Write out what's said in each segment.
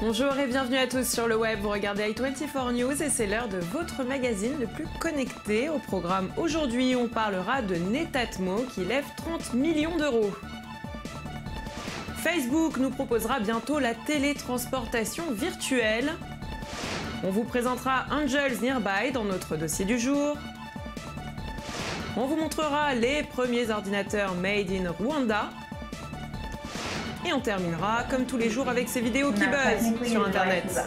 Bonjour et bienvenue à tous sur le web. Vous regardez i24 News et c'est l'heure de votre magazine le plus connecté. Au programme aujourd'hui, on parlera de Netatmo qui lève 30 millions d'euros. Facebook nous proposera bientôt la télétransportation virtuelle. On vous présentera Angels Nearby dans notre dossier du jour. On vous montrera les premiers ordinateurs made in Rwanda. Et on terminera, comme tous les jours, avec ces vidéos qui buzzent sur Internet.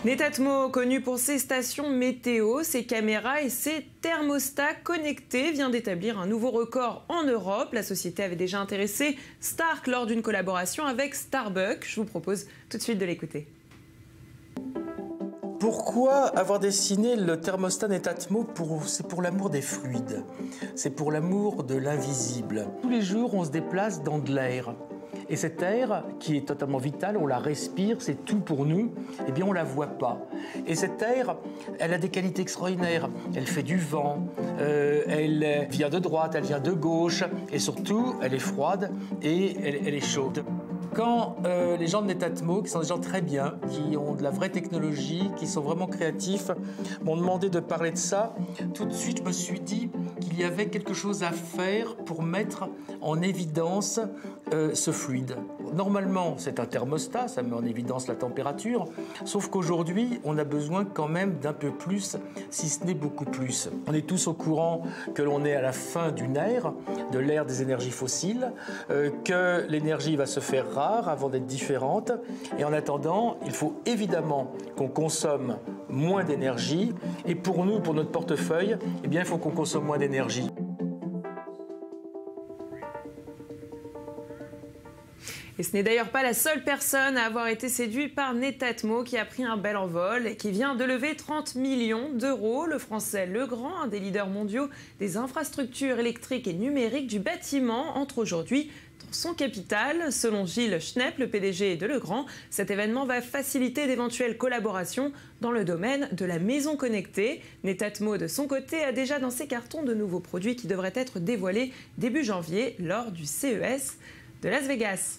Netatmo, connu pour ses stations météo, ses caméras et ses thermostats connectés, vient d'établir un nouveau record en Europe. La société avait déjà intéressé Stark lors d'une collaboration avec Starbucks. Je vous propose tout de suite de l'écouter. Pourquoi avoir dessiné le thermostat Netatmo? C'est pour l'amour des fluides, c'est pour l'amour de l'invisible. Tous les jours, on se déplace dans de l'air. Et cet air, qui est totalement vital, on la respire, c'est tout pour nous, eh bien on ne la voit pas. Et cet air, elle a des qualités extraordinaires. Elle fait du vent, elle vient de droite, elle vient de gauche, et surtout, elle est froide et elle est chaude. Quand les gens de Netatmo, qui sont des gens très bien, qui ont de la vraie technologie, qui sont vraiment créatifs, m'ont demandé de parler de ça, tout de suite, je me suis dit qu'il y avait quelque chose à faire pour mettre en évidence ce fluide. Normalement, c'est un thermostat, ça met en évidence la température, sauf qu'aujourd'hui, on a besoin quand même d'un peu plus, si ce n'est beaucoup plus. On est tous au courant que l'on est à la fin d'une ère, de l'ère des énergies fossiles, que l'énergie va se faire rare avant d'être différente. Et en attendant, il faut évidemment qu'on consomme moins d'énergie. Et pour nous, pour notre portefeuille, eh bien, il faut qu'on consomme moins d'énergie. Et ce n'est d'ailleurs pas la seule personne à avoir été séduite par Netatmo qui a pris un bel envol et qui vient de lever 30 millions d'euros. Le français Legrand, un des leaders mondiaux des infrastructures électriques et numériques du bâtiment, entre aujourd'hui dans son capital. Selon Gilles Schnepp, le PDG de Legrand, cet événement va faciliter d'éventuelles collaborations dans le domaine de la maison connectée. Netatmo, de son côté, a déjà dans ses cartons de nouveaux produits qui devraient être dévoilés début janvier lors du CES de Las Vegas.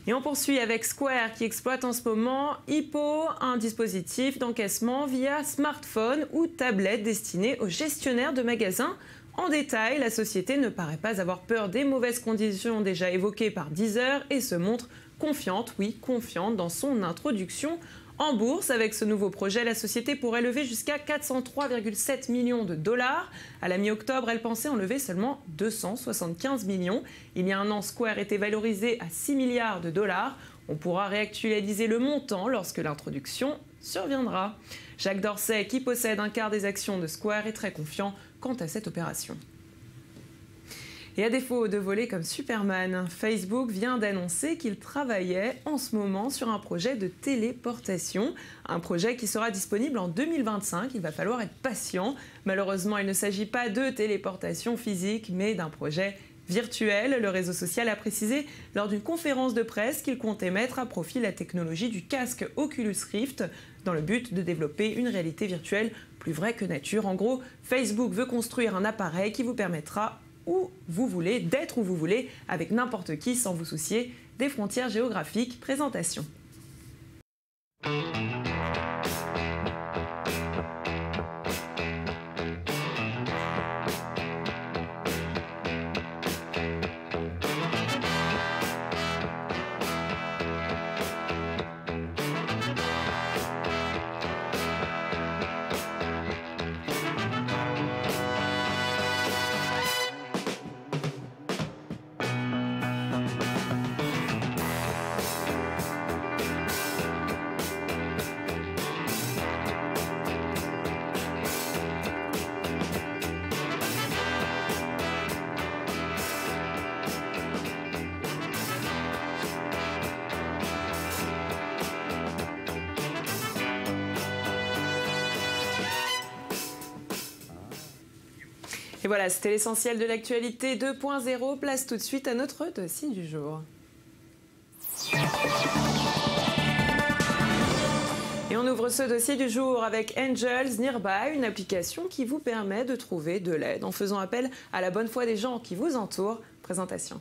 Et on poursuit avec Square qui exploite en ce moment Hippo, un dispositif d'encaissement via smartphone ou tablette destiné aux gestionnaires de magasins. En détail, la société ne paraît pas avoir peur des mauvaises conditions déjà évoquées par Deezer et se montre confiante, oui, confiante dans son introduction en bourse. Avec ce nouveau projet, la société pourrait lever jusqu'à 403,7 millions de dollars. À la mi-octobre, elle pensait en lever seulement 275 millions. Il y a un an, Square était valorisé à 6 milliards de dollars. On pourra réactualiser le montant lorsque l'introduction surviendra. Jacques Dorsey, qui possède un quart des actions de Square, est très confiant quant à cette opération. Et à défaut de voler comme Superman, Facebook vient d'annoncer qu'il travaillait en ce moment sur un projet de téléportation. Un projet qui sera disponible en 2025. Il va falloir être patient. Malheureusement, il ne s'agit pas de téléportation physique, mais d'un projet virtuel. Le réseau social a précisé lors d'une conférence de presse qu'il comptait mettre à profit la technologie du casque Oculus Rift dans le but de développer une réalité virtuelle plus vraie que nature. En gros, Facebook veut construire un appareil qui vous permettra où vous voulez, d'être où vous voulez, avec n'importe qui, sans vous soucier des frontières géographiques. Présentation. Et voilà, c'était l'essentiel de l'actualité 2.0. Place tout de suite à notre dossier du jour. Et on ouvre ce dossier du jour avec Angels Nearby, une application qui vous permet de trouver de l'aide en faisant appel à la bonne foi des gens qui vous entourent. Présentation.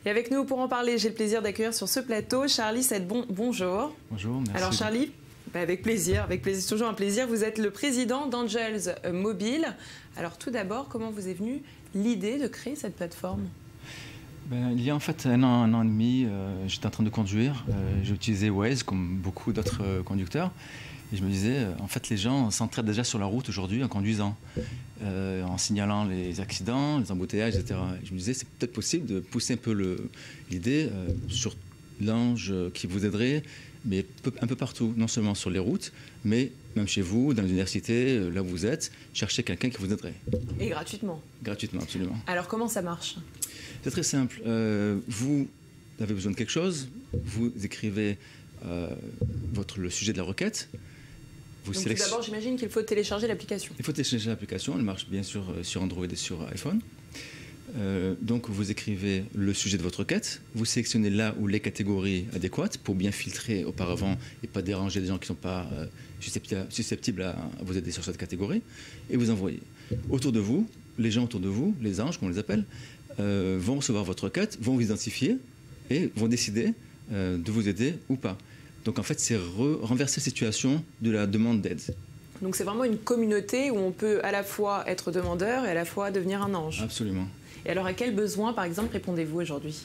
Et avec nous pour en parler, j'ai le plaisir d'accueillir sur ce plateau Charlie Sedbon. Bonjour. Bonjour, merci. Alors Charlie, avec plaisir, c'est toujours un plaisir. Vous êtes le président d'Angels Mobile. Alors tout d'abord, comment vous est venue l'idée de créer cette plateforme? Il y a en fait un an et demi, j'étais en train de conduire. J'ai utilisé Waze comme beaucoup d'autres conducteurs. Et je me disais, en fait, les gens s'entraident déjà sur la route aujourd'hui en conduisant, en signalant les accidents, les embouteillages, etc. Et je me disais, c'est peut-être possible de pousser un peu l'idée sur l'ange qui vous aiderait, mais un peu partout, non seulement sur les routes, mais même chez vous, dans l'université, là où vous êtes, chercher quelqu'un qui vous aiderait. Et gratuitement? Gratuitement, absolument. Alors comment ça marche? C'est très simple. Vous avez besoin de quelque chose, vous écrivez le sujet de la requête. Donc tout d'abord, j'imagine qu'il faut télécharger l'application. Il faut télécharger l'application, elle marche bien sûr sur Android et sur iPhone. Donc vous écrivez le sujet de votre requête, vous sélectionnez là où les catégories adéquates pour bien filtrer auparavant et pas déranger des gens qui ne sont pas susceptibles à vous aider sur cette catégorie, et vous envoyez. Autour de vous, les gens autour de vous, les anges, comme on les appelle, vont recevoir votre requête, vont vous identifier et vont décider de vous aider ou pas. Donc en fait, c'est renverser la situation de la demande d'aide. Donc c'est vraiment une communauté où on peut à la fois être demandeur et à la fois devenir un ange. Absolument. Et alors à quels besoins, par exemple, répondez-vous aujourd'hui?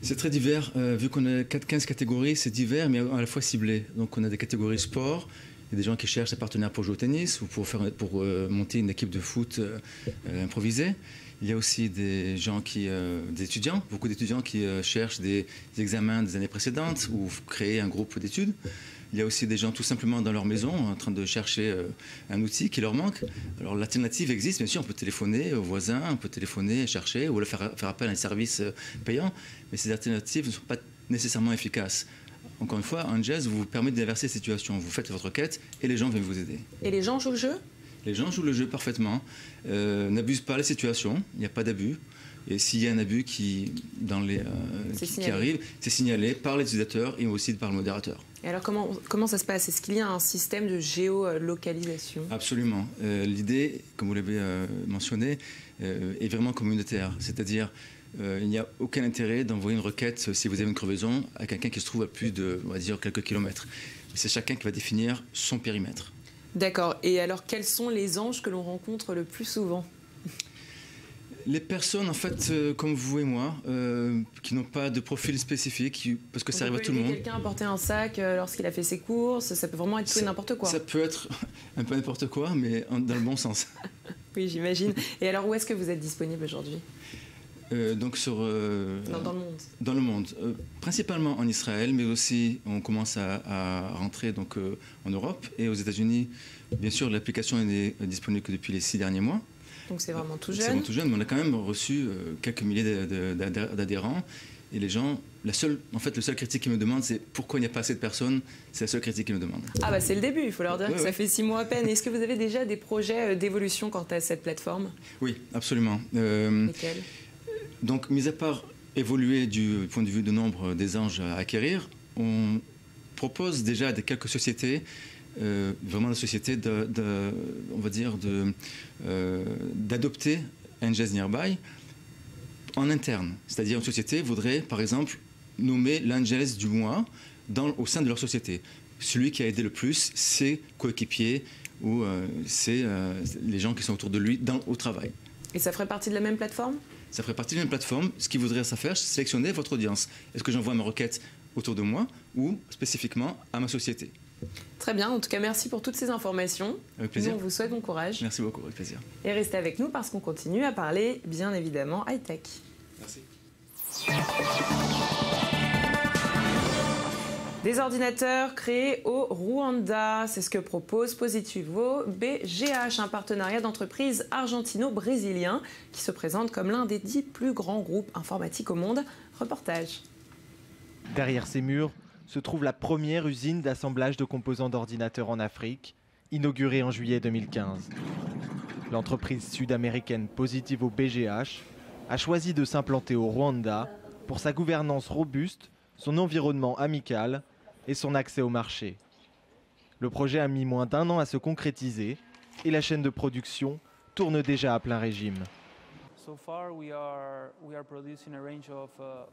C'est très divers. Vu qu'on a 15 catégories, c'est divers, mais à la fois ciblé. Donc on a des catégories sport. Il y a des gens qui cherchent des partenaires pour jouer au tennis ou pour monter une équipe de foot improvisée. Il y a aussi des gens des étudiants, beaucoup d'étudiants qui cherchent des examens des années précédentes ou créer un groupe d'études. Il y a aussi des gens tout simplement dans leur maison en train de chercher un outil qui leur manque. Alors l'alternative existe, bien sûr, on peut téléphoner aux voisins, on peut téléphoner, chercher ou faire appel à un service payant, mais ces alternatives ne sont pas nécessairement efficaces. Encore une fois, Angels vous permet d'inverser la situation. Vous faites votre requête et les gens viennent vous aider. Et les gens jouent le jeu? Les gens jouent le jeu parfaitement, n'abusent pas la situation, il n'y a pas d'abus. Et s'il y a un abus qui arrive, c'est signalé par l'utilisateur et aussi par le modérateur. Et alors comment ça se passe? Est-ce qu'il y a un système de géolocalisation? Absolument. L'idée, comme vous l'avez mentionné, est vraiment communautaire. C'est-à-dire, il n'y a aucun intérêt d'envoyer une requête si vous avez une crevaison à quelqu'un qui se trouve à plus de, on va dire, quelques kilomètres. C'est chacun qui va définir son périmètre. D'accord. Et alors, quels sont les anges que l'on rencontre le plus souvent? Les personnes, en fait, comme vous et moi, qui n'ont pas de profil spécifique, parce que ça arrive à tout le monde. Quelqu'un a porté un sac lorsqu'il a fait ses courses, ça peut vraiment être tout et n'importe quoi. Ça peut être un peu n'importe quoi, mais dans le bon sens. Oui, j'imagine. Et alors, où est-ce que vous êtes disponible aujourd'hui? Donc dans le monde. Dans le monde, principalement en Israël, mais aussi on commence à rentrer donc, en Europe et aux États-Unis. Bien sûr, l'application n'est disponible que depuis les 6 derniers mois. Donc c'est vraiment tout jeune. C'est vraiment tout jeune, mais on a quand même reçu quelques milliers d'adhérents. Et les gens, le seul critique qu'ils me demandent, c'est pourquoi il n'y a pas assez de personnes. C'est la seule critique qu'ils me demandent. Ah bah c'est le début, il faut leur dire que ça fait 6 mois à peine. Est-ce que vous avez déjà des projets d'évolution quant à cette plateforme? Oui, absolument. Lesquels? Donc, mis à part évoluer du point de vue du nombre des anges à acquérir, on propose déjà à quelques sociétés, vraiment des sociétés, on va dire, d'adopter Angels Nearby en interne. C'est-à-dire une société voudrait, par exemple, nommer l'Angels du mois au sein de leur société. celui qui a aidé le plus ses coéquipiers ou c'est les gens qui sont autour de lui au travail. Et ça ferait partie de la même plateforme ? Ça ferait partie de la même plateforme. Ce qu'il voudrait ça faire, c'est sélectionner votre audience. Est-ce que j'envoie ma requête autour de moi ou spécifiquement à ma société? Très bien, en tout cas merci pour toutes ces informations. Avec plaisir. Nous, on vous souhaite bon courage. Merci beaucoup, avec plaisir. Et restez avec nous parce qu'on continue à parler bien évidemment high-tech. Merci. Des ordinateurs créés au Rwanda, c'est ce que propose Positivo BGH, un partenariat d'entreprises argentino-brésilien qui se présente comme l'un des 10 plus grands groupes informatiques au monde. Reportage. Derrière ces murs se trouve la première usine d'assemblage de composants d'ordinateurs en Afrique, inaugurée en juillet 2015. L'entreprise sud-américaine Positivo BGH a choisi de s'implanter au Rwanda pour sa gouvernance robuste, son environnement amical et son accès au marché. Le projet a mis moins d'1 an à se concrétiser et la chaîne de production tourne déjà à plein régime.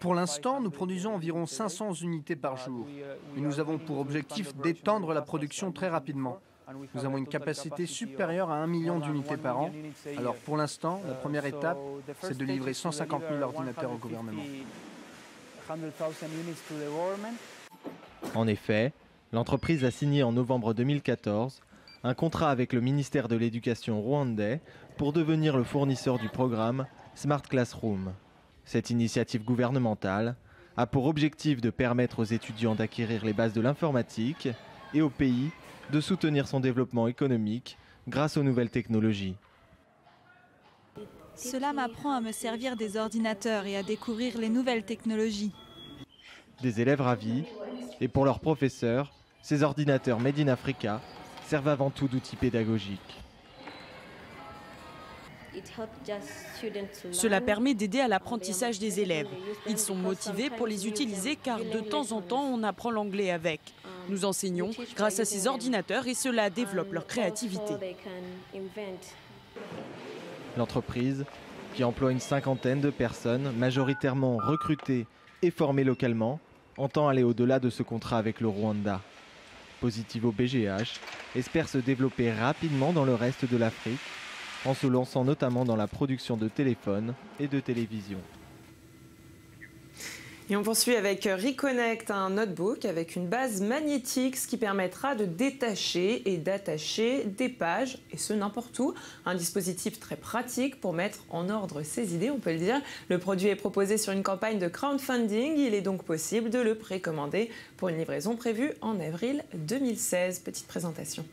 Pour l'instant, nous produisons environ 500 unités par jour. Mais nous avons pour objectif d'étendre la production très rapidement. Nous avons une capacité supérieure à 1 million d'unités par an. Alors pour l'instant, la première étape, c'est de livrer 150 000 ordinateurs au gouvernement. En effet, l'entreprise a signé en novembre 2014 un contrat avec le ministère de l'Éducation rwandais pour devenir le fournisseur du programme Smart Classroom. Cette initiative gouvernementale a pour objectif de permettre aux étudiants d'acquérir les bases de l'informatique et au pays de soutenir son développement économique grâce aux nouvelles technologies. Cela m'apprend à me servir des ordinateurs et à découvrir les nouvelles technologies. Des élèves ravis, et pour leurs professeurs, ces ordinateurs Made in Africa servent avant tout d'outils pédagogiques. Cela permet d'aider à l'apprentissage des élèves. Ils sont motivés pour les utiliser car de temps en temps on apprend l'anglais avec. Nous enseignons grâce à ces ordinateurs et cela développe leur créativité. L'entreprise, qui emploie une cinquantaine de personnes, majoritairement recrutées et formées localement, entend aller au-delà de ce contrat avec le Rwanda. Positivo BGH espère se développer rapidement dans le reste de l'Afrique, en se lançant notamment dans la production de téléphones et de télévision. Et on poursuit avec Reconnect, un notebook avec une base magnétique, ce qui permettra de détacher et d'attacher des pages, et ce n'importe où. Un dispositif très pratique pour mettre en ordre ses idées, on peut le dire. Le produit est proposé sur une campagne de crowdfunding. Il est donc possible de le précommander pour une livraison prévue en avril 2016. Petite présentation.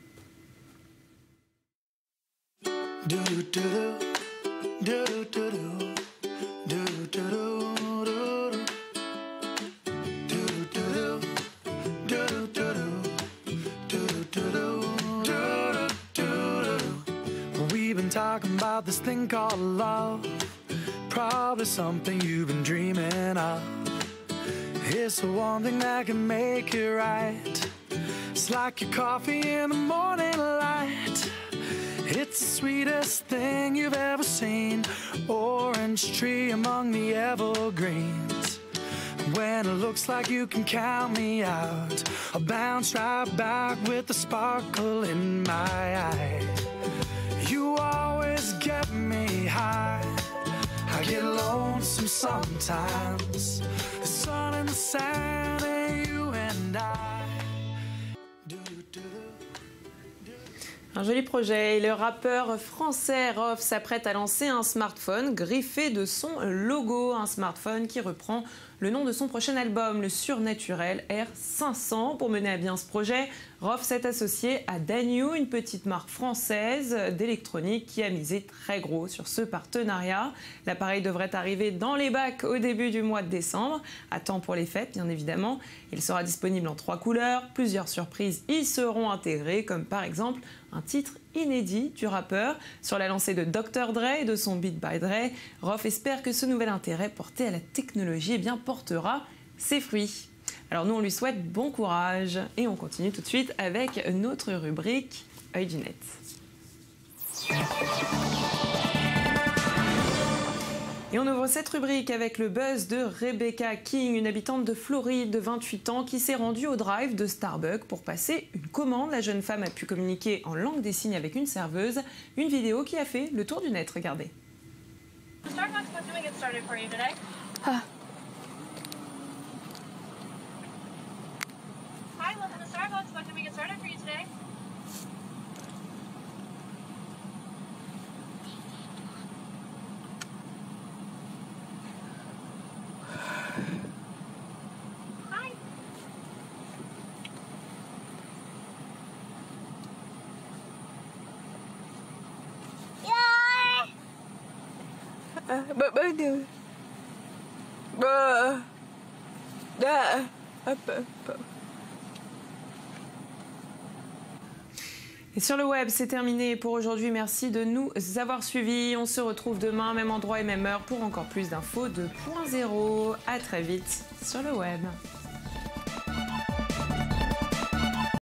Talking about this thing called love, probably something you've been dreaming of. It's the one thing that can make it right. It's like your coffee in the morning light. It's the sweetest thing you've ever seen. Orange tree among the evergreens. When it looks like you can count me out, I'll bounce right back with the sparkle in my eye. You always get me high. I get lonesome sometimes. The sun and the sand and you and I. Un joli projet. Et le rappeur français Rof s'apprête à lancer un smartphone griffé de son logo. Un smartphone qui reprend le nom de son prochain album, le Surnaturel R500. Pour mener à bien ce projet, Rof s'est associé à Danyou, une petite marque française d'électronique qui a misé très gros sur ce partenariat. L'appareil devrait arriver dans les bacs au début du mois de décembre, à temps pour les fêtes bien évidemment. Il sera disponible en 3 couleurs, plusieurs surprises y seront intégrées, comme par exemple un titre inédit du rappeur sur la lancée de Dr Dre et de son Beat by Dre. Rof espère que ce nouvel intérêt porté à la technologie portera ses fruits. Alors nous on lui souhaite bon courage et on continue tout de suite avec notre rubrique Œil du Net. Et on ouvre cette rubrique avec le buzz de Rebecca King, une habitante de Floride de 28 ans qui s'est rendue au drive de Starbucks pour passer une commande. La jeune femme a pu communiquer en langue des signes avec une serveuse. Une vidéo qui a fait le tour du net, regardez. Starbucks, what can we get started for you today? Hi, welcome to Starbucks. What can we get started for you today? Hi. Et sur le web, c'est terminé pour aujourd'hui. Merci de nous avoir suivis. On se retrouve demain, même endroit et même heure, pour encore plus d'infos 2.0. À très vite sur le web.